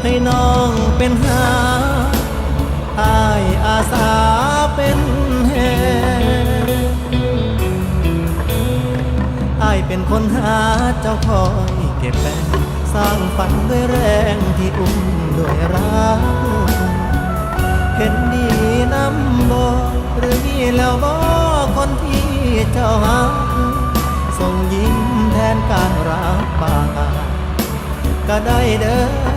ให้น้องเป็นหาอ้ายอาสาเป็นแห่อ้ายเป็นคนหาเจ้าคอยเก็บแบ่งสร้างฝันด้วยแรงที่อุ้มด้วยรักเห็นดีน้ำบ่หรือมีแล้วบ่คนที่เจ้าหาส่งยิ้มแทนการรักป่าก็ได้เด้อ